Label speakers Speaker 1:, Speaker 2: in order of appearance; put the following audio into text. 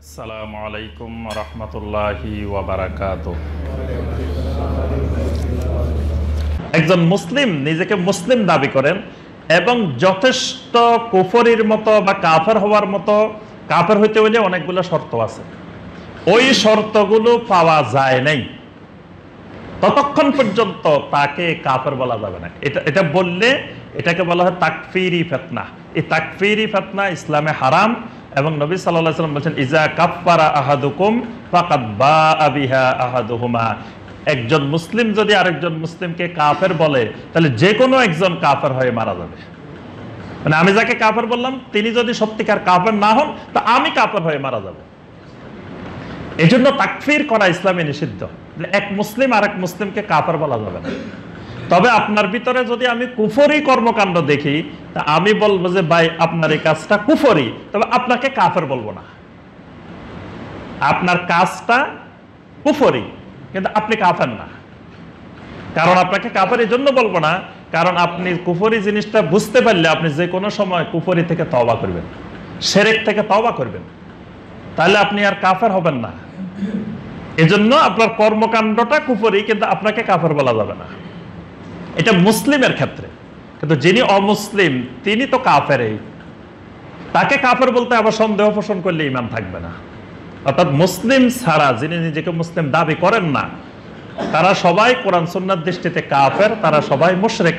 Speaker 1: আসসালামু আলাইকুম রহমতুল্লাহি ওয়া বারাকাতুহু। একজন মুসলিম নিজেকে মুসলিম দাবি করেন এবং যথেষ্ট কুফরির মতো বা কাফের হওয়ার মতো, কাফের হইতে হইলে অনেকগুলো শর্ত আছে, ওই শর্তগুলো পাওয়া যায় নাই ততক্ষণ পর্যন্ত তাকে কাফের বলা যাবে না। এটা বললে এটাকে বলা হয় তাকফিরি ফিতনা। এই তাকফিরি ফিতনা ইসলামে হারাম এবং নবী সাল্লাল্লাহু আলাইহি ওয়াসাল্লাম বলেছেন ইজা কাফফারা আহাদুকুম ফাকাদ বাআ বিহা আহাদুহুমা। একজন মুসলিম যদি আরেকজন মুসলিমকে কাফের বলে তাহলে যে কোনো একজন কাফের হয়ে মারা যাবে। মানে আমি যাকে কাফের বললাম তিনি যদি সত্যিকার কাফের না হন তা আমি কাফের হয়ে মারা যাব। এই জন্য তাকফির করা ইসলামে নিষিদ্ধ। এক মুসলিম আরেক মুসলিমকে কাফের বলা যাবে না। তবে আপনার ভিতরে যদি আমি কুফরি কর্মকাণ্ড দেখি তা আমি বলবো যে ভাই আপনার এই কাজটা কুফরি, তবে আপনাকে কাফের বলবো না। আপনার কাজটা কুফরি কিন্তু আপনি কাফের না। কারণ আপনাকে কাফের এই জন্য বলবো না, কারণ আপনি কুফরি জিনিসটা বুঝতে পারলে আপনি যে কোনো সময় কুফরি থেকে তওবা করবেন, শিরক থেকে তওবা করবেন, তাহলে আপনি আর কাফের হবেন না। এজন্য আপনার কর্মকাণ্ডটা কুফরি কিন্তু আপনাকে কাফের বলা যাবে না। এটা মুসলিমের ক্ষেত্রে, কিন্তু যিনি অমুসলিম তিনি তো কাফেরই, তাকে কাফের বলতে আবার সন্দেহ পোষণ করলে ঈমান থাকবে না। অর্থাৎ মুসলিম ছাড়া যিনি নিজেকে মুসলিম দাবি করেন না তারা সবাই কোরআন সুন্নাহর দৃষ্টিতে কাফের, তারা সবাই মুশরিক।